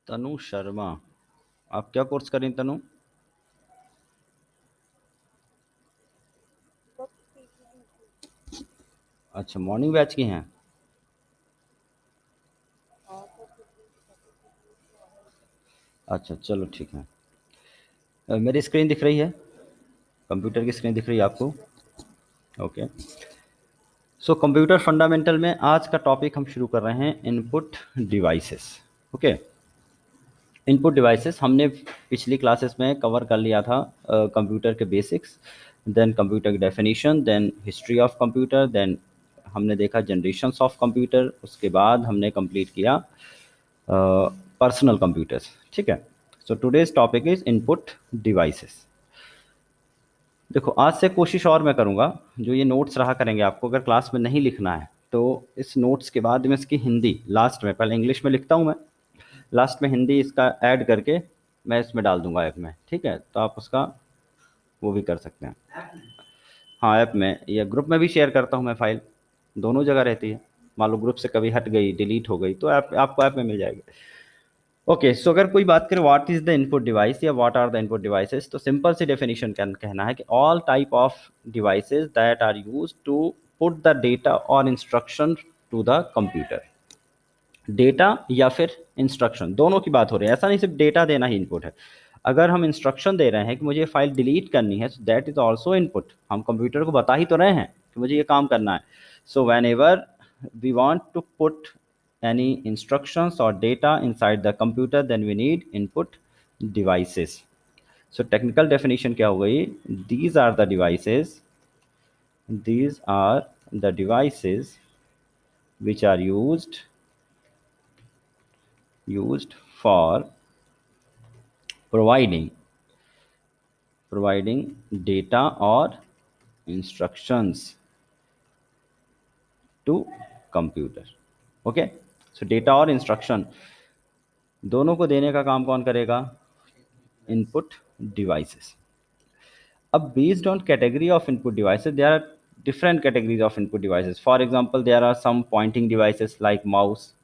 तनु शर्मा, आप क्या कोर्स करें तनु? अच्छा, मॉर्निंग बैच की हैं। अच्छा चलो ठीक है। मेरी स्क्रीन दिख रही है? कंप्यूटर की स्क्रीन दिख रही है आपको? ओके। सो कंप्यूटर फंडामेंटल में आज का टॉपिक हम शुरू कर रहे हैं, input devices. Okay. Input devices हमने पिछली क्लासेस में कवर कर लिया था, कंप्यूटर के बेसिक्स, देन कंप्यूटर की definition, then history of computer, then हमने देखा जनरेशन्स ऑफ कंप्यूटर, उसके बाद हमने कंप्लीट किया पर्सनल कंप्यूटर्स। ठीक है। So today's topic is input devices. देखो, आज से कोशिश और मैं करूँगा, जो ये नोट्स रहा करेंगे आपको अगर क्लास में नहीं लिखना है तो इस नोट्स के बाद में इसकी हिंदी लास्ट में, पहले इंग्लिश में लिखता हूँ मैं, लास्ट में हिंदी इसका ऐड करके मैं इसमें डाल दूंगा ऐप में। ठीक है, तो आप उसका वो भी कर सकते हैं। हाँ, ऐप में या ग्रुप में भी शेयर करता हूँ मैं फाइल, दोनों जगह रहती है। मान लो ग्रुप से कभी हट गई, डिलीट हो गई, तो ऐप आपको ऐप में मिल जाएगी। ओके, सो अगर कोई बात करें what is the input device या what are the input devices, तो सिंपल सी डेफिनेशन कहना है कि all type of devices that are use to put the data और instruction to the computer. Data या फिर इंस्ट्रक्शन, दोनों की बात हो रही है, ऐसा नहीं सिर्फ डेटा देना ही इनपुट है। अगर हम इंस्ट्रक्शन दे रहे हैं कि मुझे फाइल डिलीट करनी है, so that is also input. हम कंप्यूटर को बता ही तो रहे हैं कि मुझे ये काम करना है। So whenever we want to put any instructions or data inside the computer, then we need input devices. So technical definition क्या हो गई? These are the devices, these are the devices which are used for providing data or instructions to computer. Okay, so data और instruction दोनों को देने का काम कौन करेगा? Input devices. अब based on category of input devices, there are different categories of input devices. For example, there are some pointing devices like mouse,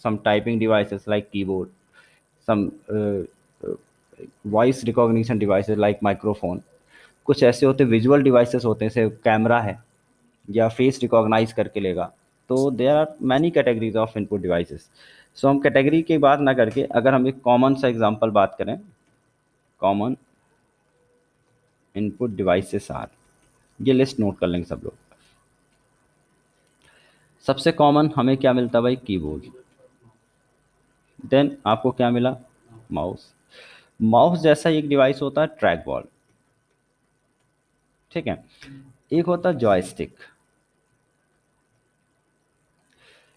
some typing devices like keyboard, some voice recognition devices like microphone. कुछ ऐसे होते visual devices होते हैं, जैसे camera है या face recognise करके लेगा। तो there are many categories of input devices. So हम कैटेगरी की बात ना करके अगर हम एक कॉमन सा एग्जांपल बात करें, कॉमन इनपुट डिवाइसेस आर, ये लिस्ट नोट कर लेंगे सब लोग। सबसे कॉमन हमें क्या मिलता है भाई? कीबोर्ड। देन आपको क्या मिला? माउस। माउस जैसा एक डिवाइस होता है ट्रैक बॉल। ठीक है। एक होता है जॉयस्टिक।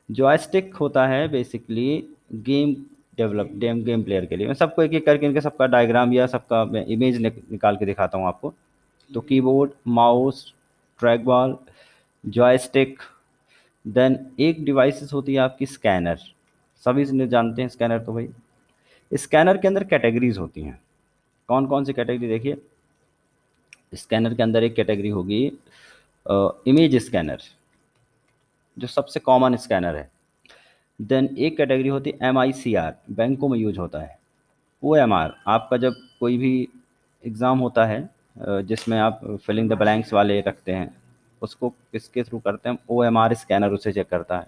जॉयस्टिक होता है बेसिकली गेम गेम प्लेयर के लिए। मैं सबको एक एक करके इनका सबका डायग्राम या सबका मैं इमेज निकाल के दिखाता हूँ आपको। तो keyboard, mouse, track ball, joystick, then एक डिवाइसेस होती है आपकी स्कैनर। सभी से जानते हैं स्कैनर। तो भाई स्कैनर के अंदर कैटेगरीज होती हैं। कौन कौन सी कैटेगरी? देखिए, स्कैनर के अंदर एक कैटेगरी होगी इमेज स्कैनर, जो सबसे कॉमन स्कैनर है। देन एक कैटेगरी होती है MICR, बैंकों में यूज होता है। OMR आपका जब कोई भी एग्ज़ाम होता है जिसमें आप फिलिंग द ब्लैंक्स वाले रखते हैं, उसको किसके थ्रू करते हैं? OMR स्कैनर उसे चेक करता है।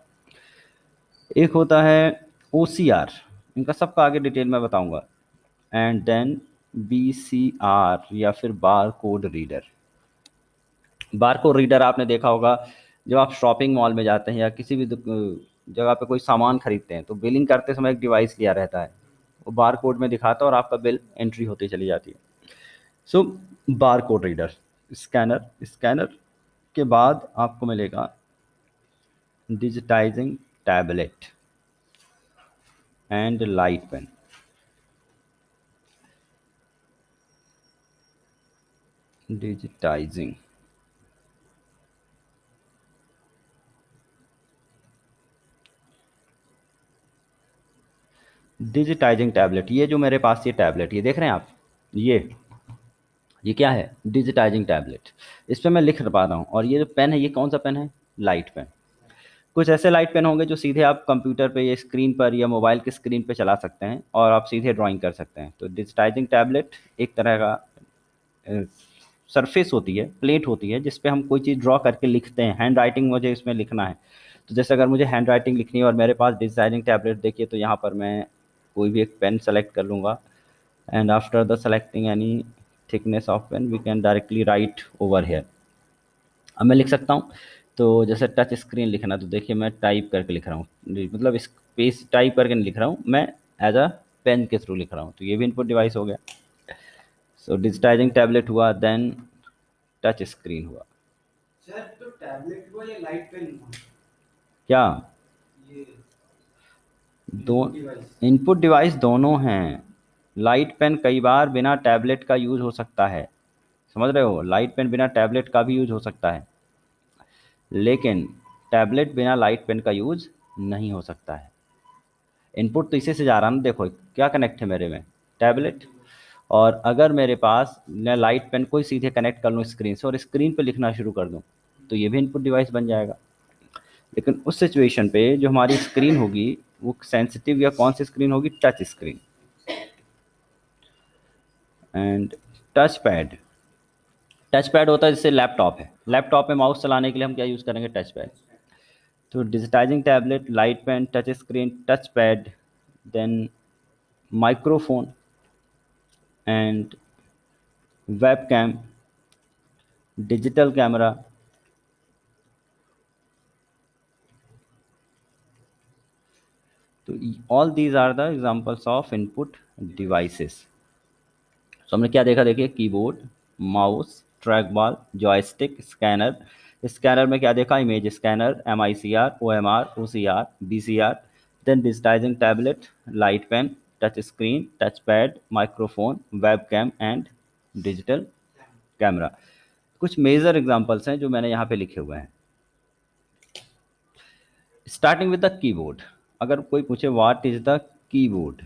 एक होता है OCR, इनका सबका आगे डिटेल में बताऊंगा। एंड देन BCR या फिर बार कोड रीडर। बार कोड रीडर आपने देखा होगा जब आप शॉपिंग मॉल में जाते हैं या किसी भी जगह पे कोई सामान खरीदते हैं, तो बिलिंग करते समय एक डिवाइस लिया रहता है, वो बार कोड में दिखाता है और आपका बिल एंट्री होती चली जाती है। So bar code reader, scanner. Scanner के बाद आपको मिलेगा digitizing tablet and light pen. Digitizing, digitizing tablet, ये जो मेरे पास ये टैबलेट, ये देख रहे हैं आप, ये क्या है? Digitising tablet. इस पर मैं लिख पा रहा हूँ। और ये जो पेन है, ये कौन सा पेन है? Light pen. कुछ ऐसे लाइट पेन होंगे जो सीधे आप कंप्यूटर पे या स्क्रीन पर या मोबाइल की स्क्रीन पे चला सकते हैं और आप सीधे ड्राइंग कर सकते हैं। तो डिजिटाइजिंग टैबलेट एक तरह का सरफेस होती है, प्लेट होती है, जिस पे हम कोई चीज़ ड्रॉ करके लिखते हैं। हैंड राइटिंग मुझे इसमें लिखना है, तो जैसे अगर मुझे हैंड राइटिंग लिखनी है और मेरे पास डिजिटाइजिंग टैबलेट देखिए, तो यहाँ पर मैं कोई भी एक पेन सेलेक्ट कर लूँगा, and after the selecting any thickness of pen we can directly write over here. अब मैं लिख सकता हूँ। तो जैसे टच स्क्रीन लिखना, तो देखिए मैं टाइप करके लिख रहा हूँ, मतलब स्पेस टाइप करके नहीं लिख रहा हूँ मैं, एज अ पेन के थ्रू लिख रहा हूँ। तो ये भी इनपुट डिवाइस हो गया। सो डिजिटाइजिंग टैबलेट हुआ, देन टच स्क्रीन हुआ। सर तो टैबलेट हुआ या लाइट पेन हुआ? क्या? ये दो इनपुट डिवाइस। इनपुट डिवाइस दोनों हैं। लाइट पेन कई बार बिना टैबलेट का यूज हो सकता है, समझ रहे हो? लाइट पेन बिना टैबलेट का भी यूज हो सकता है, लेकिन टैबलेट बिना लाइट पेन का यूज नहीं हो सकता है। इनपुट तो इसी से जा रहा है ना, देखो क्या कनेक्ट है मेरे में, टैबलेट। और अगर मेरे पास मैं लाइट पेन को ही सीधे कनेक्ट कर लूँ स्क्रीन से और स्क्रीन पे लिखना शुरू कर दूँ, तो ये भी इनपुट डिवाइस बन जाएगा। लेकिन उस सिचुएशन पे जो हमारी स्क्रीन होगी वो सेंसिटिव या कौन सी स्क्रीन होगी? Touch screen. And touch pad, touch pad होता है जैसे लैपटॉप है, लैपटॉप में माउस चलाने के लिए हम क्या यूज़ करेंगे? Touch pad. तो digitizing tablet, light pen, touch screen, touch pad, then microphone and web cam, digital camera. तो all these are the examples of input devices. तो हमने क्या देखा? देखिए keyboard, mouse, track ball, joystick, scanner. Scanner में क्या देखा? Image scanner, MICR, OMR, OCR, BCR। Then digitizing tablet, light pen, touch screen, touch pad, microphone, web cam and digital camera. कुछ major examples हैं जो मैंने यहाँ पे लिखे हुए हैं। Starting with the keyboard. अगर कोई पूछे what is the keyboard,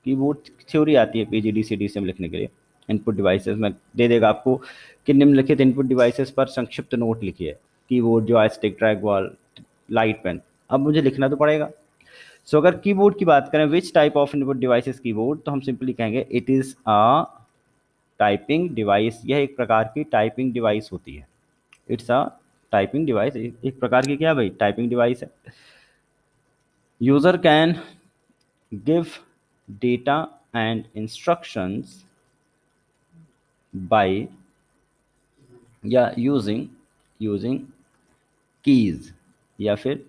keyboard theory आती है PGDCD में लिखने के लिए। इनपुट डिवाइसेस में दे देगा आपको कि निम्नलिखित इनपुट डिवाइसेस पर संक्षिप्त नोट लिखिए। Keyboard, joystick, trackball, light pen. अब मुझे लिखना तो पड़ेगा। सो अगर कीबोर्ड की बात करें, which type of input devices keyboard, तो हम सिंपली कहेंगे it is a typing device. यह एक प्रकार की टाइपिंग डिवाइस होती है। इट्स अ टाइपिंग डिवाइस, एक प्रकार की क्या भाई? टाइपिंग डिवाइस है। User can give data and instructions by या यूजिंग कीज या फिर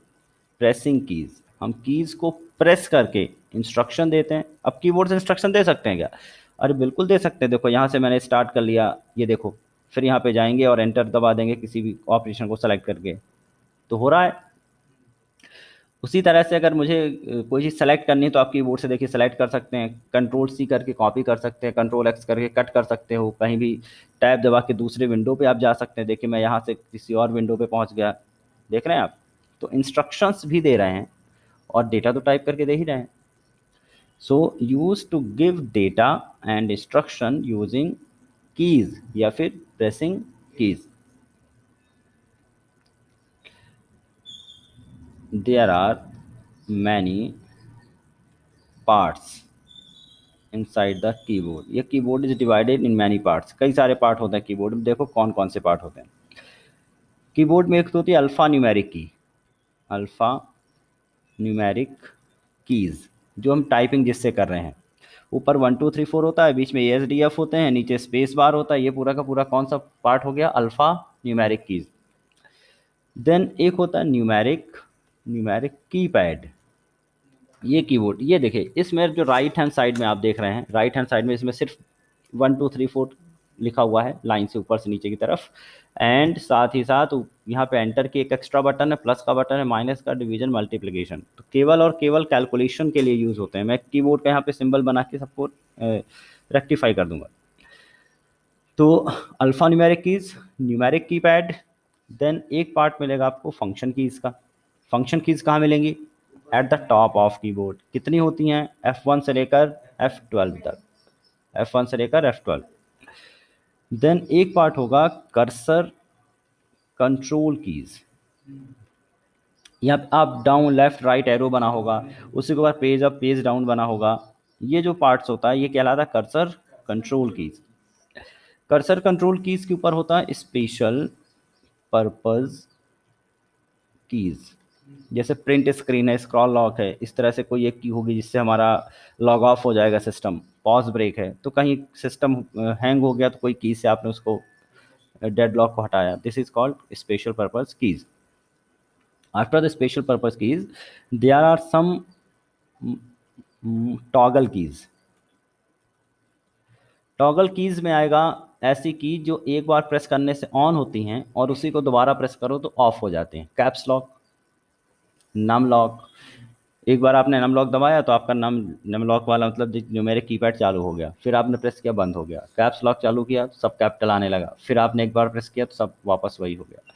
प्रेसिंग कीज। हम कीज को प्रेस करके इंस्ट्रक्शन देते हैं। अब कीबोर्ड से इंस्ट्रक्शन दे सकते हैं क्या? अरे बिल्कुल दे सकते हैं। देखो यहाँ से मैंने स्टार्ट कर लिया, ये देखो, फिर यहाँ पे जाएंगे और एंटर दबा देंगे किसी भी ऑपरेशन को सेलेक्ट करके, तो हो रहा है। उसी तरह से अगर मुझे कोई चीज़ सेलेक्ट करनी है तो आप कीबोर्ड से देखिए सेलेक्ट कर सकते हैं, कंट्रोल C करके कॉपी कर सकते हैं, कंट्रोल X करके कट कर सकते हो, कहीं भी टैब दबा के दूसरे विंडो पे आप जा सकते हैं। देखिए मैं यहाँ से किसी और विंडो पे पहुँच गया, देख रहे हैं आप? तो इंस्ट्रक्शंस भी दे रहे हैं और डेटा तो टाइप करके दे ही रहे हैं। So use to give data and instruction using keys या फिर pressing keys. There are many parts inside the keyboard. ये keyboard is divided in many parts. कई सारे पार्ट होते हैं कीबोर्ड में। देखो कौन कौन से पार्ट होते हैं कीबोर्ड में। एक तो होती है अल्फा न्यूमेरिक की, अल्फा न्यूमेरिक कीज, जो हम टाइपिंग जिससे कर रहे हैं। ऊपर 1 2 3 4 होता है, बीच में ASDF होते हैं, नीचे स्पेस बार होता है। ये पूरा का पूरा कौन सा पार्ट हो गया? Alpha numeric keys. देन एक होता है न्यूमेरिक न्यूमेरिक कीपैड। ये कीबोर्ड, ये देखिए इसमें जो राइट हैंड साइड में आप देख रहे हैं, राइट हैंड साइड में इसमें सिर्फ 1 2 3 4 लिखा हुआ है, लाइन से ऊपर से नीचे की तरफ। एंड साथ ही साथ यहाँ पे एंटर की एक एक्स्ट्रा बटन है, प्लस का बटन है, माइनस का, डिवीजन, मल्टीप्लिकेशन। तो केवल और केवल कैलकुलेशन के लिए यूज़ होते हैं। मैं कीबोर्ड का यहाँ पे सिंबल बना के सबको रेक्टिफाई कर दूंगा। तो alphanumeric keys, numeric keypad. Then एक पार्ट मिलेगा आपको फंक्शन कीज का। फंक्शन कीज कहाँ मिलेंगी? At the top of keyboard. कितनी होती हैं? F1 से लेकर F12 तक, F1 से लेकर F12। देन एक पार्ट होगा कर्सर कंट्रोल कीज। यहाँ पे up down left right arrow बना होगा, उसी के बाद पेज अप पेज डाउन बना होगा। ये जो पार्ट्स होता है ये कहलाता है cursor control keys. Cursor control keys के ऊपर होता है स्पेशल पर्पस कीज। जैसे प्रिंट स्क्रीन है, स्क्रॉल लॉक है, इस तरह से कोई एक की होगी जिससे हमारा लॉग ऑफ हो जाएगा सिस्टम। पॉज ब्रेक है, तो कहीं सिस्टम हैंग हो गया तो कोई की से आपने उसको डेड लॉक को हटाया, this is called special purpose keys. After the special purpose keys there are some toggle keys. Toggle keys में आएगा ऐसी कीज जो एक बार प्रेस करने से ऑन होती हैं और उसी को दोबारा प्रेस करो तो ऑफ हो जाते हैं। Caps lock, num lock. एक बार आपने नम लॉक दबाया तो आपका नम लॉक वाला मतलब जो मेरे कीपैड चालू हो गया, फिर आपने प्रेस किया बंद हो गया। कैप्स लॉक चालू किया तो सब कैपिटल आने लगा, फिर आपने एक बार प्रेस किया तो सब वापस वही हो गया,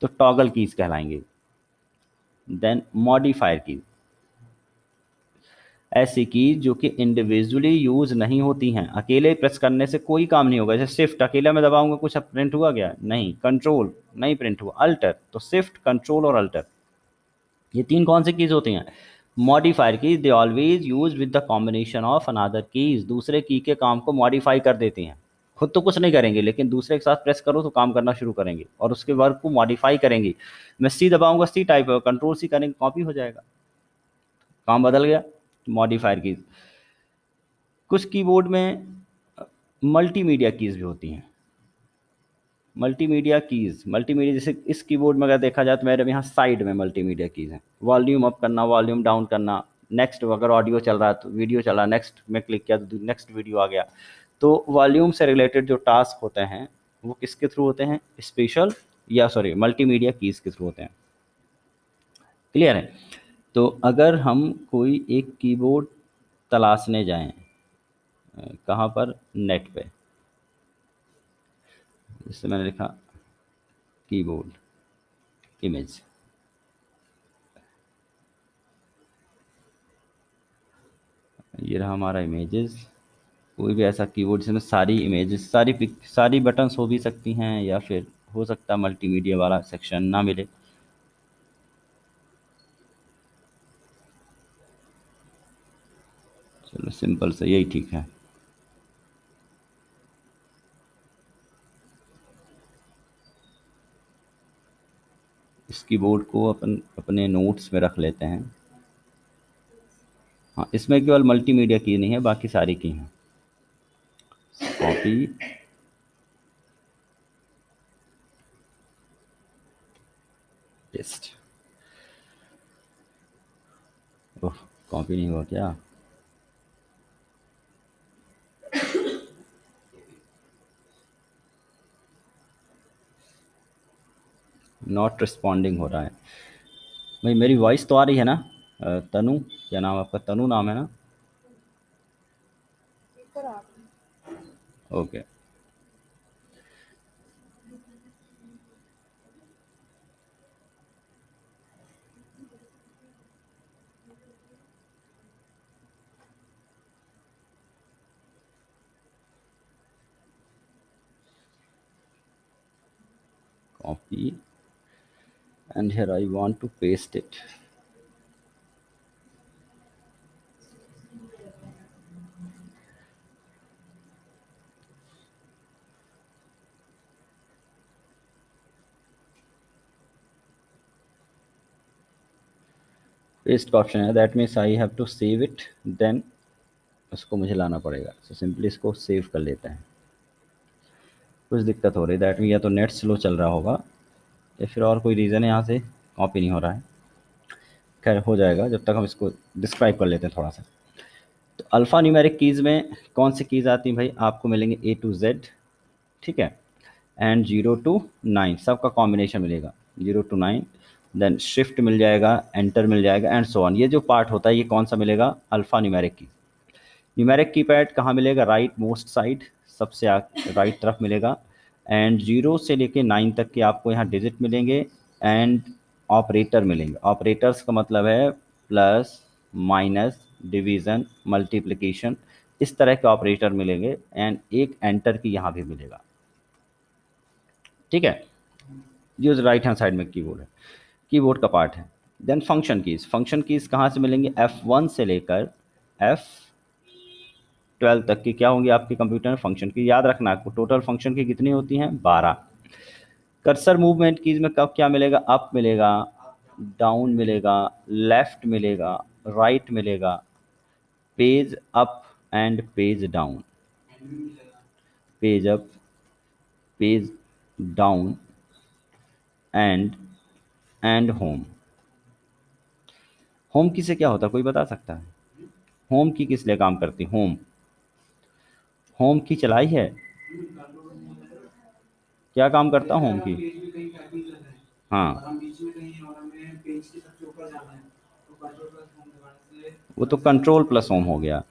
तो टॉगल कीज कहलाएंगे। देन मॉडिफायर कीज, ऐसी कीज जो कि इंडिविजुअली यूज नहीं होती हैं, अकेले प्रेस करने से कोई काम नहीं होगा। जैसे शिफ्ट अकेले में दबाऊंगा कुछ प्रिंट हुआ गया नहीं, कंट्रोल नहीं प्रिंट हुआ, अल्टर तो शिफ्ट कंट्रोल और अल्टर, ये तीन कौन सी कीज होती हैं? Modifier keys. They always use with the combination of another keys, दूसरे की के काम को मॉडिफाई कर देती हैं। खुद तो कुछ नहीं करेंगे लेकिन दूसरे के साथ प्रेस करो तो काम करना शुरू करेंगे और उसके वर्क को मॉडिफाई करेंगे। मैं सी दबाऊंगा सी टाइप कंट्रोल सी करेंगे कॉपी हो जाएगा, काम बदल गया। Modifier keys. कुछ कीबोर्ड में मल्टीमीडिया कीज भी होती हैं। मल्टीमीडिया कीज, मल्टीमीडिया जैसे इस कीबोर्ड में अगर देखा जाए तो मेरे यहाँ साइड में मल्टीमीडिया कीज हैं। वॉल्यूम अप करना, वॉल्यूम डाउन करना, नेक्स्ट अगर ऑडियो चल रहा है तो वीडियो चला, नेक्स्ट में क्लिक किया तो नेक्स्ट वीडियो आ गया। तो वॉल्यूम से रिलेटेड जो टास्क होते हैं वो किसके थ्रू होते हैं? स्पेशल या सॉरी मल्टीमीडिया कीज के थ्रू होते हैं। क्लियर है? तो अगर हम कोई एक कीबोर्ड तलाशने जाएं, कहाँ पर? नेट पे, जिससे मैंने लिखा कीबोर्ड इमेज, ये रहा हमारा इमेजेस। कोई भी ऐसा कीबोर्ड जिसमें सारी इमेजेस सारी बटन्स हो भी सकती हैं या फिर हो सकता है मल्टीमीडिया वाला सेक्शन ना मिले। चलो सिंपल से यही ठीक है। इस कीबोर्ड को अपने नोट्स में रख लेते हैं। हाँ, इसमें केवल मल्टीमीडिया की नहीं है, बाकी सारी की हैं। Copy, paste. ओह, कॉपी नहीं हुआ क्या? नॉट रिस्पॉन्डिंग हो रहा है। भाई मेरी वॉइस तो आ रही है ना? तनु, क्या नाम आपका? तनु नाम है ना? Okay. Copy, and here I want to paste it. Paste का ऑप्शन है, that means I have to save it, then उसको मुझे लाना पड़ेगा। सो सिंपली इसको सेव कर लेते हैं। कुछ दिक्कत हो रही है, दैट मीन या तो नेट स्लो चल रहा होगा या फिर और कोई रीज़न है, यहाँ से कॉपी नहीं हो रहा है। खैर हो जाएगा, जब तक हम इसको डिस्क्राइब कर लेते हैं थोड़ा सा। तो अल्फ़ा न्यूमेरिक कीज़ में कौन सी कीज़ आती हैं भाई? आपको मिलेंगे A to Z, ठीक है, एंड 0 to 9 सबका कॉम्बिनेशन मिलेगा, 0 to 9। देन शिफ्ट मिल जाएगा, एंटर मिल जाएगा, एंड सो ऑन। ये जो पार्ट होता है ये कौन सा मिलेगा? अल्फ़ा न्यूमेरिक की। न्यूमेरिक कीपैड कहाँ मिलेगा? राइट मोस्ट साइड, सबसे राइट तरफ मिलेगा। एंड 0 से लेके 9 तक के आपको यहाँ डिजिट मिलेंगे एंड ऑपरेटर मिलेंगे। ऑपरेटर्स का मतलब है प्लस, माइनस, डिवीज़न, मल्टीप्लिकेशन, इस तरह के ऑपरेटर मिलेंगे। एंड एक एंटर की यहाँ भी मिलेगा, ठीक है। ये राइट हैंड साइड में कीबोर्ड है। कीबोर्ड का पार्ट है। देन फंक्शन कीज़ कहाँ से मिलेंगे? F1 से लेकर F12 तक की क्या होंगी आपके कंप्यूटर में? फंक्शन की। याद रखना आपको, टोटल फंक्शन की कितनी होती हैं? 12। कर्सर मूवमेंट कीज़ में कब क्या मिलेगा? अप मिलेगा, डाउन मिलेगा, लेफ्ट मिलेगा, राइट मिलेगा, page up and page down, and भी मिलेगा। Page up, page down and home. Home की से क्या होता है, कोई बता सकता है? होम की किस लिए काम करती? होम, होम की चलाई है? कंट्रोल रूम होता है। क्या काम करता जैसे होम अगर हम की? पेज में कहीं टाइपिंग कर रहे हैं और हाँ, हम बीच में कहीं हैं और हमें पेज के सबसे ऊपर जाना है, तो कंट्रोल प्लस होम दबाने से वो तो कर्सर कंट्रोल प्लस होम हो गया।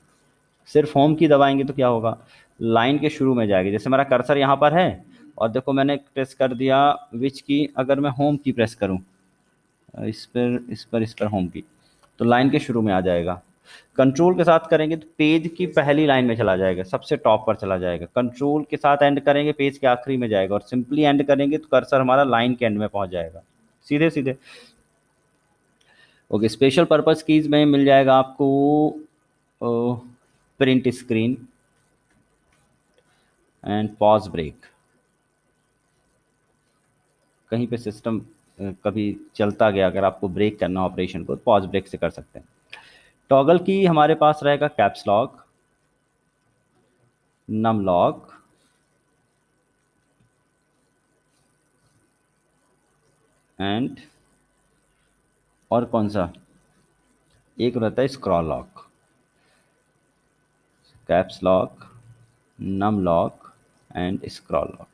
सिर्फ होम की दबाएंगे तो क्या होगा? लाइन के शुरू में जाएगी। जैसे मेरा कर्सर यहाँ पर है और देखो मैंने प्रेस कर दिया विच की, अगर मैं होम की प्रेस करूँ, इस पर होम की, तो लाइन के शुरू में आ जाएगा। कंट्रोल के साथ करेंगे तो पेज की पहली लाइन में चला जाएगा, सबसे टॉप पर चला जाएगा। कंट्रोल के साथ एंड करेंगे पेज के आखिरी में जाएगा, और सिंपली एंड करेंगे तो कर्सर हमारा लाइन के एंड में पहुंच जाएगा, सीधे सीधे। ओके, स्पेशल पर्पस कीज में मिल जाएगा आपको print screen and pause break. कहीं पे सिस्टम कभी चलता गया, अगर आपको ब्रेक करना ऑपरेशन को, तो पॉज ब्रेक से कर सकते हैं। टॉगल की हमारे पास रहेगा caps lock, num lock and और कौन सा, एक रहता है scroll lock. Caps lock, num lock and scroll lock.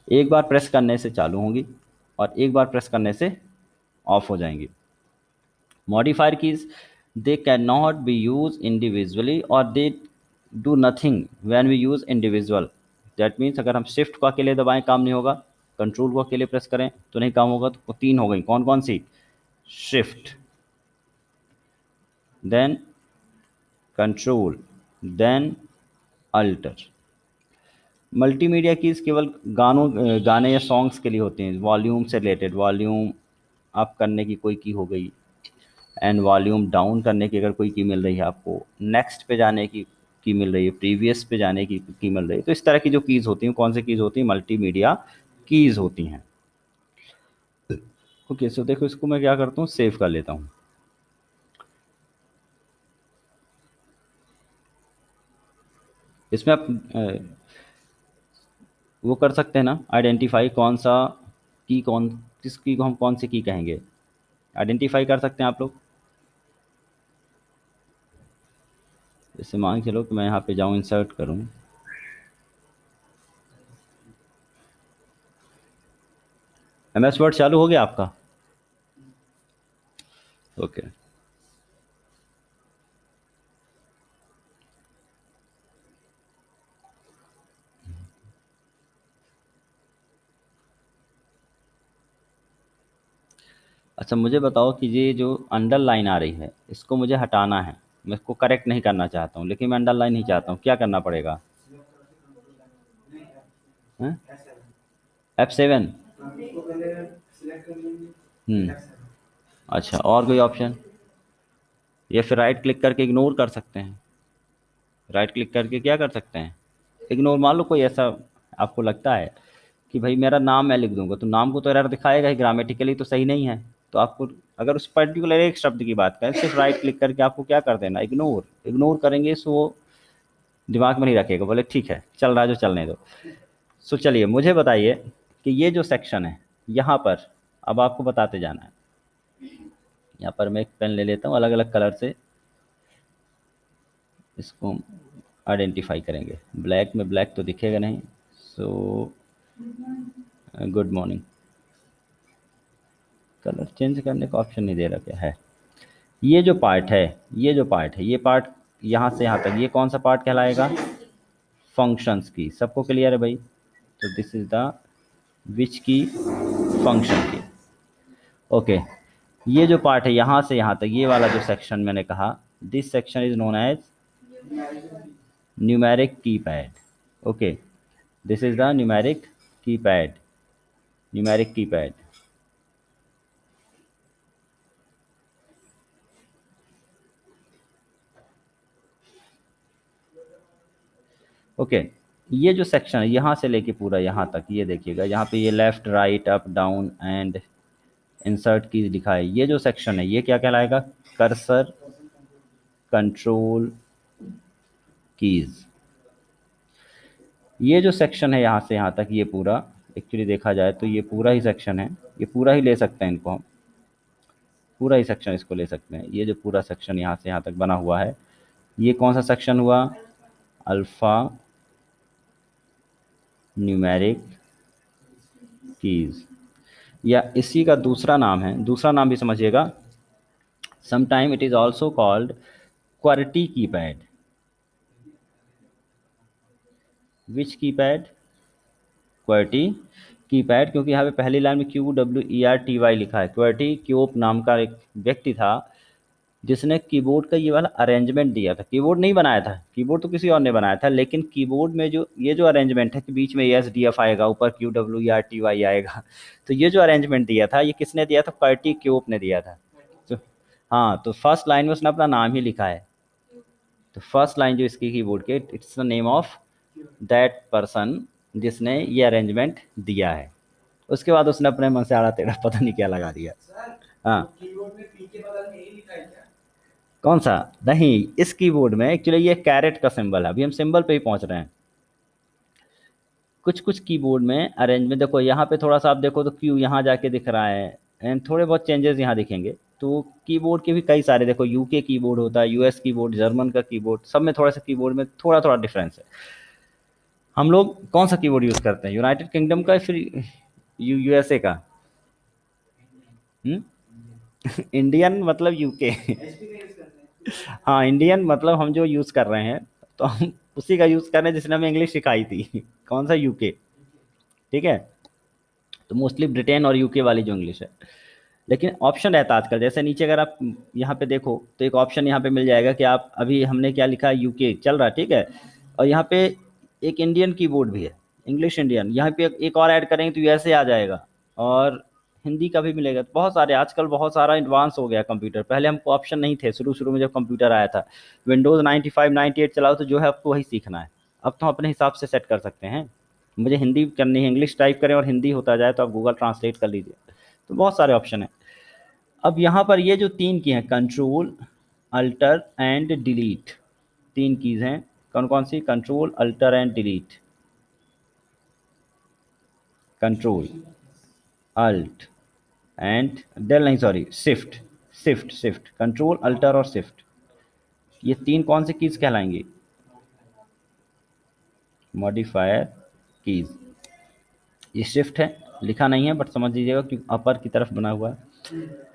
एक बार प्रेस करने से चालू होंगी और एक बार प्रेस करने से ऑफ हो जाएंगी। Modifier keys, they can not be use individually और they do nothing when we use individual. That means अगर हम शिफ्ट को अकेले दबाएं काम नहीं होगा, कंट्रोल को अकेले प्रेस करें तो नहीं काम होगा। तो वो तीन हो गई, कौन कौन सी? Shift, then control, then alter. Multimedia keys केवल गाने या सॉन्ग्स के लिए होते हैं, वॉल्यूम से रिलेटेड। वॉल्यूम अप करने की कोई की हो गई, एंड वॉल्यूम डाउन करने की अगर कोई की मिल रही है आपको, नेक्स्ट पे जाने की मिल रही है, प्रीवियस पे जाने की मिल रही है, तो इस तरह की जो कीज़ होती हैं, कौन सी कीज़ होती हैं? मल्टीमीडिया कीज़ होती हैं। ओके, सो देखो इसको मैं क्या करता हूँ, सेव कर लेता हूँ। इसमें आप वो कर सकते हैं ना, आइडेंटिफाई कौन सा की, कौन किस की को हम कौन सी की कहेंगे, आइडेंटिफाई कर सकते हैं आप लोग। जैसे मान के चलो कि मैं यहाँ पे जाऊँ, इंसर्ट करूँ, MS वर्ड चालू हो गया आपका? ओके, अच्छा मुझे बताओ कि ये जो अंडरलाइन आ रही है इसको मुझे हटाना है, मैं इसको करेक्ट नहीं करना चाहता हूँ, लेकिन मैं अंडरलाइन नहीं चाहता हूँ, क्या करना पड़ेगा? सिलेक्ट करके कंट्रोल पैनल नहीं हैं? F7। F7? हम इसको पहले सिलेक्ट कर लेंगे, हम्म, F7। अच्छा और कोई ऑप्शन? या फिर राइट क्लिक करके इग्नोर कर सकते हैं, राइट क्लिक करके क्या कर सकते हैं? इग्नोर। मान लो कोई ऐसा आपको लगता है कि भाई मेरा नाम मैं लिख दूंगा तो नाम को तो एरर दिखाएगा ही, ग्रामेटिकली तो सही नहीं है, तो आपको अगर उस पर्टिकुलर एक शब्द की बात करें, सिर्फ राइट क्लिक करके आपको क्या कर देना, इग्नोर। इग्नोर करेंगे सो वो दिमाग में नहीं रखेगा, बोले ठीक है चल रहा है जो चलने दो। सो चलिए मुझे बताइए कि ये जो सेक्शन है यहाँ पर, अब आपको बताते जाना है। यहाँ पर मैं एक पेन ले लेता हूँ, अलग अलग कलर से इसको आइडेंटिफाई करेंगे। ब्लैक में ब्लैक तो दिखेगा नहीं, so good morning. Colour change करने का ऑप्शन नहीं दे रहा, क्या है? ये जो पार्ट है, ये जो पार्ट है, ये पार्ट यहाँ से यहाँ तक, ये कौन सा पार्ट कहलाएगा? फंक्शंस की। सबको क्लियर है भाई? तो दिस इज द विच की, फंक्शन की। ओके, ये जो पार्ट है यहाँ से यहाँ तक, ये वाला जो सेक्शन मैंने कहा, this section is known as numeric keypad. Okay, this is the numeric keypad. Numeric keypad. Okay, ये जो सेक्शन है यहाँ से लेके पूरा यहाँ तक, ये देखिएगा यहाँ पे ये left right up down and insert keys लिखा है, ये जो सेक्शन है ये क्या कहलाएगा? Cursor control keys. ये जो सेक्शन है यहाँ से यहाँ तक, ये पूरा एक्चुअली देखा जाए तो ये पूरा ही सेक्शन है, ये पूरा ही ले सकते हैं इनको हम, पूरा ही सेक्शन इसको ले सकते हैं। ये जो पूरा सेक्शन यहाँ से यहाँ तक बना हुआ है, ये कौन सा सेक्शन हुआ? अल्फ़ा न्यूमेरिक कीज, या इसी का दूसरा नाम है, दूसरा नाम भी समझिएगा, sometime it is also called QWERTY keypad. Which keypad? QWERTY keypad, क्योंकि यहाँ पे पहली लाइन में QWERTY लिखा है। क्वर्टी क्योप नाम का एक व्यक्ति था जिसने कीबोर्ड का ये वाला अरेंजमेंट दिया था। कीबोर्ड नहीं बनाया था, कीबोर्ड तो किसी और ने बनाया था, लेकिन कीबोर्ड में जो ये जो अरेंजमेंट है कि बीच में SDF आएगा, ऊपर QWERTY आएगा, तो ये जो अरेंजमेंट दिया था ये किसने दिया था? क्वर्टी क्योप ने दिया था। तो हाँ, तो फर्स्ट लाइन में उसने अपना नाम ही लिखा है, तो फर्स्ट लाइन जो इसकी कीबोर्ड के, it's the name of that person जिसने ये अरेंजमेंट दिया है। उसके बाद उसने अपने मन से आड़ा टेढ़ा पता नहीं क्या लगा दिया। हाँ, कीबोर्ड में पी के बदल में यही लिखा है क्या? कौन सा? नहीं, इस कीबोर्ड में एक्चुअली ये कैरेट का सिंबल है, अभी हम सिंबल पे ही पहुंच रहे हैं। कुछ कुछ कीबोर्ड में अरेंजमेंट देखो, यहाँ पे थोड़ा सा आप देखो तो क्यू यहाँ जाके दिख रहा है, एंड थोड़े बहुत चेंजेस यहाँ दिखेंगे। तो कीबोर्ड के भी कई सारे देखो, यूके कीबोर्ड होता है, US कीबोर्ड, जर्मन का कीबोर्ड, सब में थोड़ा सा कीबोर्ड में थोड़ा थोड़ा डिफरेंस है। हम लोग कौन सा कीबोर्ड यूज़ करते हैं? यूनाइटेड किंगडम का, फिर USA का? इंडियन मतलब यूके। एचपी का यूज करते हैं। हाँ, इंडियन मतलब हम जो यूज़ कर रहे हैं तो हम उसी का यूज़ कर रहे हैं जिसने हमें इंग्लिश सिखाई थी। कौन सा? यूके। ठीक है, तो मोस्टली ब्रिटेन और यूके वाली जो इंग्लिश है। लेकिन ऑप्शन रहता है आजकल, जैसे नीचे अगर आप यहाँ पे देखो तो एक ऑप्शन यहाँ पे मिल जाएगा कि आप, अभी हमने क्या लिखा है, यूके चल रहा है, ठीक है, और यहाँ पे एक इंडियन कीबोर्ड भी है, इंग्लिश इंडियन, यहाँ पे एक और ऐड करेंगे तो यूएसए आ जाएगा, और हिंदी का भी मिलेगा। तो बहुत सारे, आजकल बहुत सारा एडवांस हो गया कंप्यूटर, पहले हमको ऑप्शन नहीं थे शुरू शुरू में जब कंप्यूटर आया था। विंडोज़ 95 98 चलाओ तो जो है आपको वही सीखना है। अब तो हम अपने हिसाब से सेट कर सकते हैं, मुझे हिंदी करनी है, इंग्लिश टाइप करें और हिंदी होता जाए तो आप गूगल ट्रांसलेट कर लीजिए, तो बहुत सारे ऑप्शन हैं। अब यहाँ पर ये जो तीन की हैं, कंट्रोल अल्टर एंड डिलीट, तीन कीज़ हैं, कौन कौन सी? Control alter and delete, control alt and del नहीं sorry shift, shift control alter और शिफ्ट, ये तीन कौन सी कीज़ कहलाएंगी? Modifier keys. ये शिफ्ट है, लिखा नहीं है बट समझ लीजिएगा कि अपर की तरफ बना हुआ है।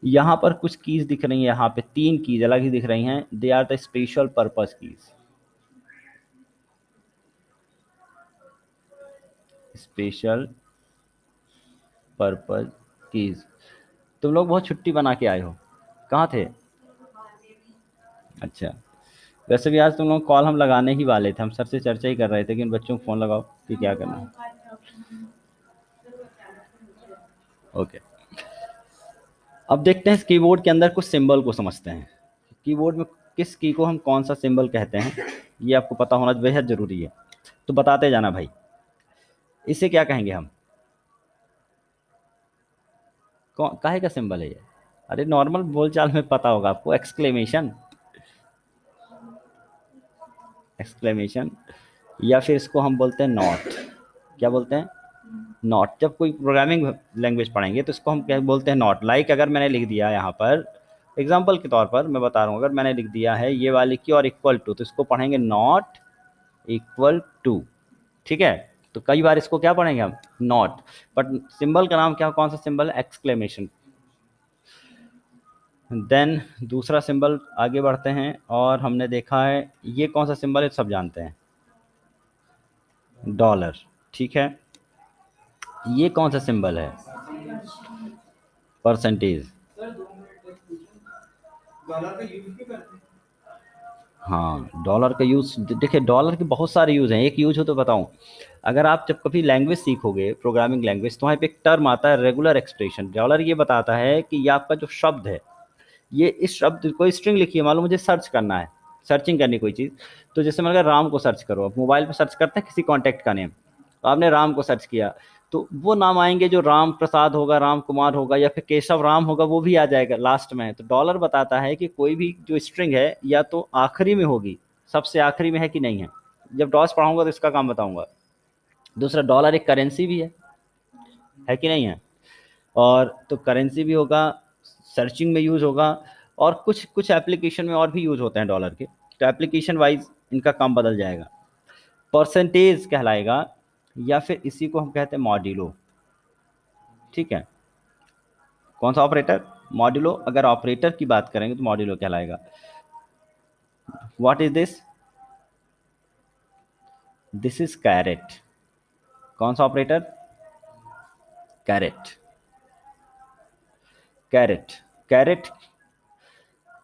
यहाँ पर कुछ कीज़ दिख रही हैं, यहाँ पे तीन कीज़ अलग ही दिख रही हैं, they are the special purpose keys, special purpose keys. तुम लोग बहुत छुट्टी बना के आए हो, कहाँ थे? अच्छा, वैसे भी आज तुम लोग कॉल हम लगाने ही वाले थे, हम सर से चर्चा ही कर रहे थे कि इन बच्चों को फ़ोन लगाओ कि क्या करना है। ओके, अब देखते हैं इस कीबोर्ड के अंदर कुछ सिंबल को समझते हैं। कीबोर्ड में किस की को हम कौन सा सिंबल कहते हैं, ये आपको पता होना बेहद ज़रूरी है, तो बताते जाना भाई। इसे क्या कहेंगे हम? कौन काहे का सिंबल है ये? अरे नॉर्मल बोलचाल में पता होगा आपको, एक्सक्लेमेशन, एक्सक्लेमेशन, या फिर इसको हम बोलते हैं नॉट। क्या बोलते हैं? नॉट। जब कोई प्रोग्रामिंग लैंग्वेज पढ़ेंगे तो इसको हम क्या बोलते हैं? नॉट। लाइक अगर मैंने लिख दिया यहाँ पर, एग्जांपल के तौर पर मैं बता रहा हूँ, अगर मैंने लिख दिया है ये वाली की और इक्वल टू, तो इसको पढ़ेंगे नॉट इक्वल टू, ठीक है। तो कई बार इसको क्या पढ़ेंगे हम? नॉट, बट सिंबल का नाम क्या, कौन सा सिंबल है? एक्सक्लेमेशन। देन दूसरा सिंबल, आगे बढ़ते हैं, और हमने देखा है ये कौन सा सिंबल है, सब जानते हैं, डॉलर, ठीक है। ये कौन सा सिंबल है? परसेंटेज। सर 2 मिनट एक पूछूं, डॉलर का यूज भी करते हैं? हाँ, डॉलर का यूज़ देखिए, डॉलर के बहुत सारे यूज़ हैं, एक यूज हो तो बताऊं। अगर आप जब कभी लैंग्वेज सीखोगे, प्रोग्रामिंग लैंग्वेज, तो वहाँ पे एक टर्म आता है रेगुलर एक्सप्रेशन। डॉलर ये बताता है कि ये आपका जो शब्द है, ये इस शब्द कोई स्ट्रिंग लिखी है, मान लो मुझे सर्च करना है, सर्चिंग करनी कोई चीज़, तो जैसे मैंने कहा राम को सर्च करो, आप मोबाइल पे सर्च करते हैं किसी कॉन्टैक्ट का नेम, तो आपने राम को सर्च किया, तो वो नाम आएंगे जो राम प्रसाद होगा, राम कुमार होगा, या फिर केशव राम होगा, वो भी आ जाएगा लास्ट में। तो डॉलर बताता है कि कोई भी जो स्ट्रिंग है या तो आखिरी में होगी, सबसे आखिरी में है कि नहीं है। जब डॉस पढ़ाऊंगा तो इसका काम बताऊंगा। दूसरा, डॉलर एक करेंसी भी है कि नहीं है। और तो करेंसी भी होगा, सर्चिंग में यूज़ होगा, और कुछ कुछ एप्लीकेशन में और भी यूज़ होते हैं डॉलर के, तो एप्लीकेशन वाइज इनका काम बदल जाएगा। परसेंटेज कहलाएगा, या फिर इसी को हम कहते हैं मॉड्यूलो। ठीक है, कौन सा ऑपरेटर? मॉड्यूलो। अगर ऑपरेटर की बात करेंगे तो मॉड्यूलो कहलाएगा। What is this? This is caret. कौन सा ऑपरेटर? कैरेट। कैरेट। कैरेट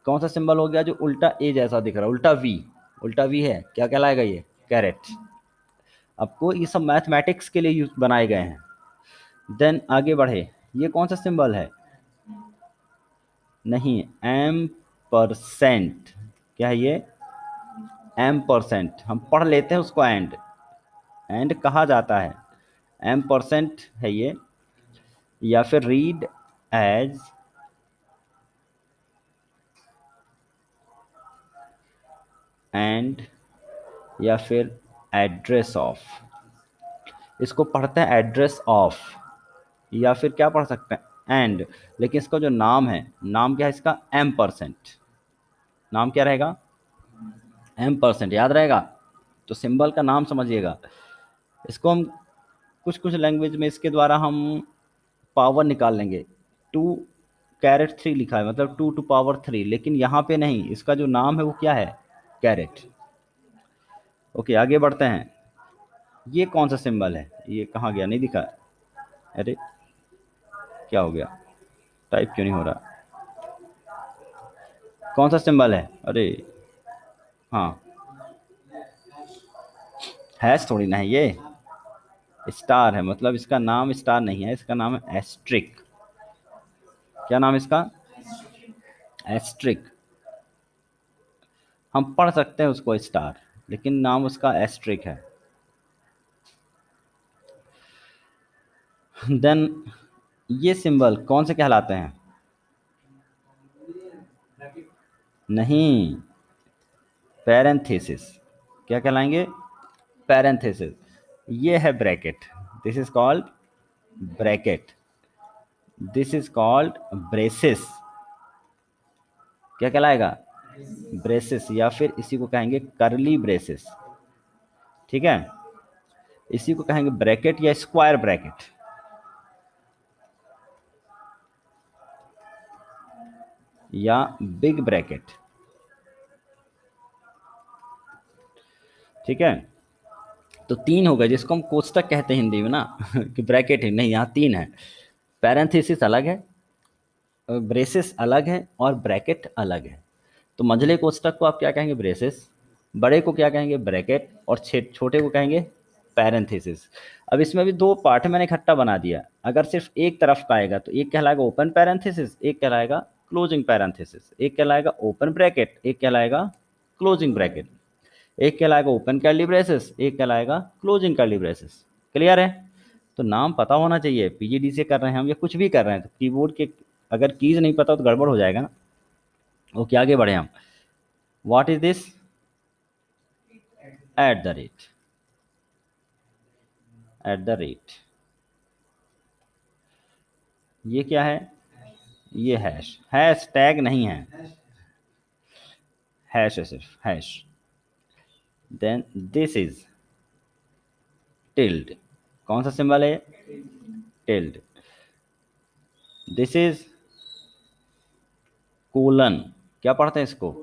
कौन सा सिंबल हो गया जो उल्टा ए जैसा दिख रहा है, उल्टा वी? उल्टा वी है, क्या कहलाएगा ये? कैरेट। आपको ये सब मैथमेटिक्स के लिए यूज बनाए गए हैं। देन आगे बढ़े, ये कौन सा सिंबल है? नहीं, एम परसेंट। क्या है ये? Ampersand. हम पढ़ लेते हैं उसको एंड कहा जाता है, एम परसेंट है ये। या फिर रीड एज एंड, या फिर एड्रेस ऑफ। इसको पढ़ते हैं एड्रेस ऑफ, या फिर क्या पढ़ सकते हैं? एंड। लेकिन इसका जो नाम है, नाम क्या है इसका? Ampersand. नाम क्या रहेगा? Ampersand. याद रहेगा? तो सिंबल का नाम समझिएगा। इसको हम कुछ कुछ लैंग्वेज में इसके द्वारा हम पावर निकाल लेंगे। 2 कैरेट 3 लिखा है, मतलब 2 टू पावर 3, लेकिन यहाँ पे नहीं, इसका जो नाम है वो क्या है? कैरेट। ओके, आगे बढ़ते हैं। ये कौन सा सिंबल है? ये कहाँ गया? नहीं दिखा। अरे क्या हो गया? टाइप क्यों नहीं हो रहा? कौन सा सिंबल है? अरे हाँ, हैश थोड़ी ना है ये, स्टार है। मतलब इसका नाम स्टार नहीं है, इसका नाम है एस्ट्रिक। क्या नाम है इसका? एस्ट्रिक। हम पढ़ सकते हैं उसको स्टार, लेकिन नाम उसका एस्ट्रिक है। देन ये सिंबल कौन से कहलाते हैं? नहीं, पैरेंथेसिस। क्या कहलाएंगे? पैरेंथेसिस। ये है bracket, this is called bracket. This is called braces. क्या कहलाएगा? ब्रेसेस, या फिर इसी को कहेंगे करली ब्रेसेस। ठीक है, इसी को कहेंगे ब्रैकेट या स्क्वायर ब्रैकेट। या बिग ब्रैकेट। ठीक है, तो 3 हो गए, जिसको हम कोष्टक कहते हैं हिंदी में ना कि ब्रैकेट है, नहीं, यहाँ 3 है। पैरेंथेसिस अलग है, ब्रेसेस अलग है, और ब्रैकेट अलग है। तो मंझले कोष्टक को आप क्या कहेंगे? ब्रेसेस। बड़े को क्या कहेंगे? ब्रैकेट। और छोटे को कहेंगे पैरेंथेसिस। अब इसमें भी 2 पार्ट मैंने इकट्ठा बना दिया। अगर सिर्फ एक तरफ का आएगा तो एक कहलाएगा ओपन पैरेंथेसिस, एक कहलाएगा क्लोजिंग पैरेंथेसिस। एक कहलाएगा ओपन ब्रैकेट, एक कहलाएगा क्लोजिंग ब्रैकेट। एक कहलाएगा ओपन कर्ली ब्रेसेस, एक कहलाएगा क्लोजिंग कर्ली ब्रेसेस। क्लियर है? तो नाम पता होना चाहिए। पीजीडी से कर रहे हैं हम या कुछ भी कर रहे हैं, तो कीबोर्ड के अगर कीज नहीं पता तो गड़बड़ हो जाएगा ना। ओके, आगे बढ़े हम। What is this? Eight the rate. Eight the rate. ये क्या है? ये हैश। हैश टैग नहीं है, हैश है, सिर्फ hash. Then this is tilde. कौन सा सिंबल है? टिल्ड। This is colon. क्या पढ़ते हैं इसको?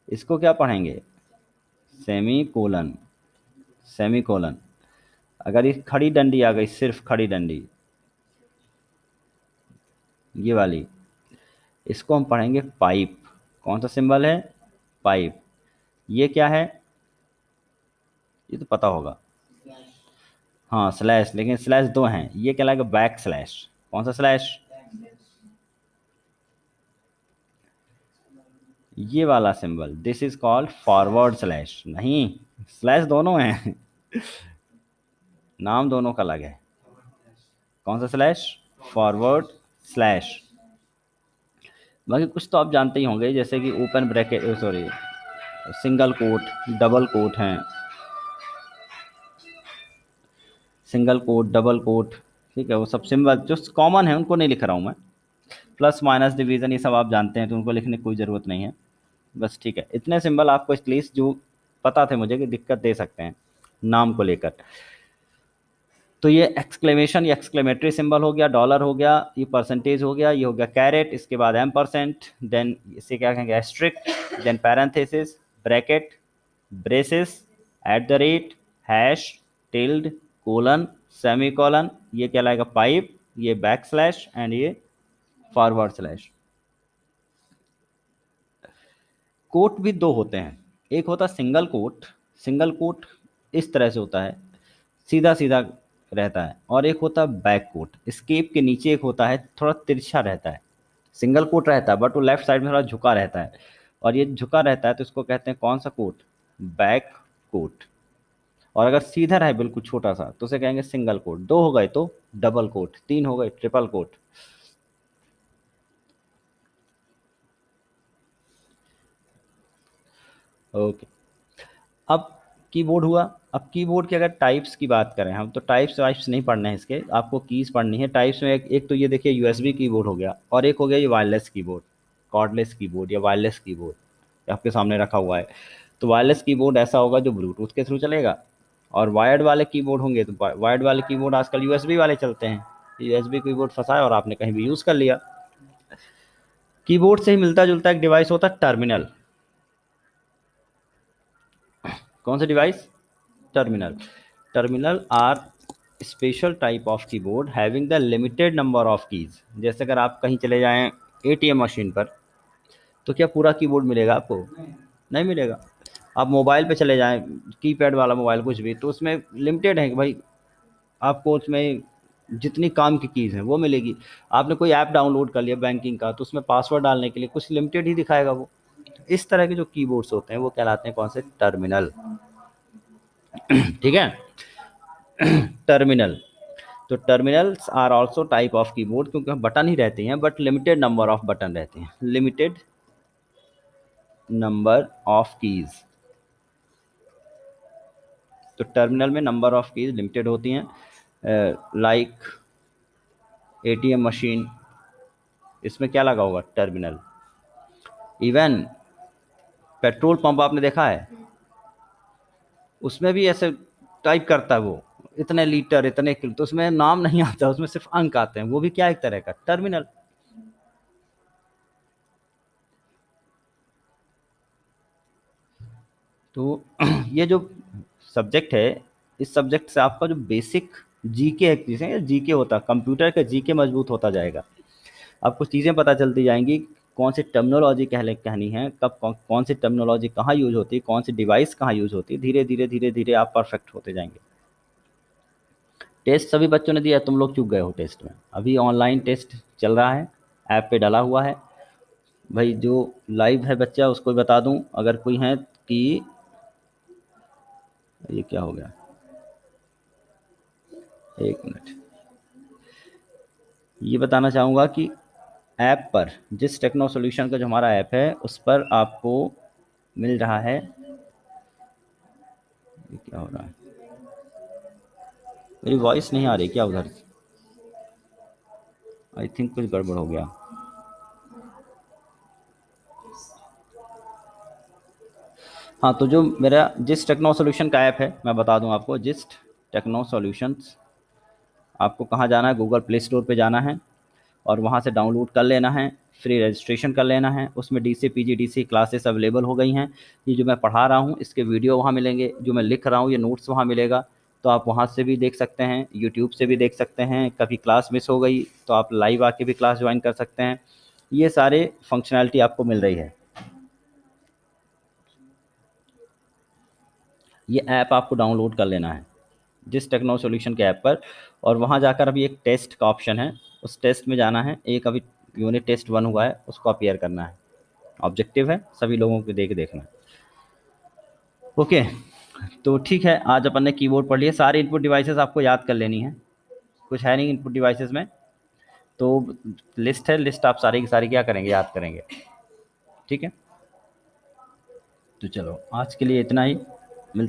इसको क्या पढ़ेंगे? Semicolon. Semicolon. अगर ये खड़ी डंडी आ गई, सिर्फ खड़ी डंडी, ये वाली, इसको हम पढ़ेंगे पाइप। कौन सा सिंबल है? पाइप। ये क्या है? ये तो पता होगा, हाँ स्लैश, लेकिन स्लैश दो हैं, ये कहलाएगा बैक स्लैश। कौन सा स्लैश? ये वाला symbol, this is called forward slash. नहीं, स्लैश दोनों हैं नाम दोनों का अलग है। कौन सा स्लैश? Forward slash. बाकी कुछ तो आप जानते ही होंगे, जैसे कि open bracket, sorry, single quote, double quote हैं, सिंगल कोट, डबल कोट, ठीक है, वो सब सिंबल जो कॉमन है उनको नहीं लिख रहा हूँ मैं। प्लस माइनस डिवीज़न ये सब आप जानते हैं, तो उनको लिखने की कोई ज़रूरत नहीं है। बस ठीक है, इतने सिंबल आपको एटलीस्ट जो पता थे मुझे कि दिक्कत दे सकते हैं नाम को लेकर। तो ये एक्सक्लेमेशन या एक्सक्लेमेटरी सिंबल हो गया, डॉलर हो गया, ये परसेंटेज हो गया, ये हो गया कैरेट, इसके बाद M%, देन इसे क्या कहेंगे asterisk, then parenthesis, bracket, braces, at the rate, hash, tilde, colon, semicolon, ये कहलाएगा पाइप, ये बैक स्लैश एंड ये फॉरवर्ड स्लैश। कोट भी दो होते हैं, एक होता है सिंगल कोट। सिंगल कोट इस तरह से होता है, सीधा सीधा रहता है, और एक होता है बैक कोट, स्केप के नीचे एक होता है, थोड़ा तिरछा रहता है। सिंगल कोट रहता है बट वो लेफ्ट साइड में थोड़ा झुका रहता है, और ये झुका रहता है तो इसको कहते हैं कौन सा कोट? Back coat. और अगर सीधा रहे बिल्कुल छोटा सा तो उसे कहेंगे सिंगल कोट। दो हो गए तो डबल कोट, तीन हो गए ट्रिपल कोट। ओके, अब कीबोर्ड हुआ। अब कीबोर्ड की अगर टाइप्स की बात करें हम, तो टाइप्स वाइप्स नहीं पढ़ने हैं इसके, आपको कीज़ पढ़नी है। टाइप्स में एक तो ये देखिए यूएसबी कीबोर्ड हो गया, और एक हो गया ये वायरलेस कीबोर्ड, कॉर्डलेस कीबोर्ड या वायरलेस कीबोर्ड, ये आपके सामने रखा हुआ है। तो वायरलेस कीबोर्ड ऐसा होगा जो ब्लूटूथ के थ्रू चलेगा, और वायर्ड वाले कीबोर्ड होंगे तो वायर्ड वाले कीबोर्ड आजकल यूएसबी वाले चलते हैं। यूएसबी कीबोर्ड फंसाया और आपने कहीं भी यूज़ कर लिया। कीबोर्ड से ही मिलता जुलता एक डिवाइस होता है टर्मिनल। कौन सा device? Terminal. Terminal are special type of keyboard having the limited number of keys. जैसे अगर आप कहीं चले जाएं एटीएम मशीन पर, तो क्या पूरा कीबोर्ड मिलेगा आपको? नहीं मिलेगा। आप मोबाइल पे चले जाएं, कीपैड वाला मोबाइल कुछ भी, तो उसमें लिमिटेड है कि भाई आपको उसमें जितनी काम की कीज़ हैं वो मिलेगी। आपने कोई ऐप डाउनलोड कर लिया बैंकिंग का, तो उसमें पासवर्ड डालने के लिए कुछ लिमिटेड ही दिखाएगा वो। इस तरह के जो कीबोर्ड्स होते हैं वो कहलाते हैं कौन से? टर्मिनल। ठीक है, टर्मिनल। तो terminals are also type of keyboard, क्योंकि बटन ही रहते हैं but limited number of button रहते हैं, लिमिटेड नंबर ऑफ कीज। तो टर्मिनल में नंबर ऑफ कीज लिमिटेड होती हैं, लाइक एटीएम मशीन, इसमें क्या लगा होगा? टर्मिनल। इवन पेट्रोल पंप आपने देखा है, उसमें भी ऐसे टाइप करता है वो, इतने लीटर इतने किलो, तो उसमें नाम नहीं आता, उसमें सिर्फ अंक आते हैं, वो भी क्या एक तरह का टर्मिनल। तो ये जो सब्जेक्ट है, इस सब्जेक्ट से आपका जो बेसिक जीके है, जिसे जीके होता है कंप्यूटर का, जीके मजबूत होता जाएगा। आपको चीज़ें पता चलती जाएंगी, कौन सी टर्मिनोलॉजी कहनी है, कब कौन सी टर्मिनोलॉजी कहाँ यूज होती है, कौन सी डिवाइस कहाँ यूज होती है। धीरे धीरे धीरे धीरे आप परफेक्ट होते जाएंगे। टेस्ट सभी बच्चों ने दिया, तुम लोग चूक गए हो टेस्ट में। अभी ऑनलाइन टेस्ट चल रहा है, ऐप पे डाला हुआ है। भाई जो लाइव है बच्चा उसको भी बता दूं, अगर कोई है कि ये क्या हो गया, एक मिनट, ये बताना चाहूँगा कि ऐप पर, जिस टेक्नो सॉल्यूशन का जो हमारा ऐप है उस पर आपको मिल रहा है, ये क्या हो रहा है, मेरी वॉइस नहीं आ रही क्या उधर? आई थिंक कुछ गड़बड़ हो गया। हाँ, तो जो मेरा जिस टेक्नो सॉल्यूशन का ऐप है, मैं बता दूं आपको, जिस टेक्नो सॉल्यूशंस, आपको कहाँ जाना है? गूगल प्ले स्टोर पे जाना है और वहाँ से डाउनलोड कर लेना है, फ्री रजिस्ट्रेशन कर लेना है। उसमें DC PG DC classes available हो गई हैं। ये जो मैं पढ़ा रहा हूँ इसके वीडियो वहाँ मिलेंगे, जो मैं लिख रहा हूँ ये नोट्स वहाँ मिलेगा, तो आप वहाँ से भी देख सकते हैं, यूट्यूब से भी देख सकते हैं। कभी क्लास मिस हो गई तो आप लाइव आके भी क्लास ज्वाइन कर सकते हैं। ये सारे फंक्शनैलिटी आपको मिल रही है। ये ऐप आपको डाउनलोड कर लेना है, जिस टेक्नो सॉल्यूशन के ऐप पर, और वहाँ जाकर अभी एक टेस्ट का ऑप्शन है, उस टेस्ट में जाना है। एक अभी यूनिट टेस्ट 1 हुआ है, उसको अपीयर करना है। ऑब्जेक्टिव है सभी लोगों को दे के देखना है। ओके, तो ठीक है, आज अपन ने कीबोर्ड पढ़ लिया। सारी इनपुट डिवाइसेस आपको याद कर लेनी है, कुछ है नहीं इनपुट डिवाइसेस में, तो लिस्ट है, लिस्ट आप सारी की सारी क्या करेंगे, याद करेंगे। ठीक है, तो चलो आज के लिए इतना ही।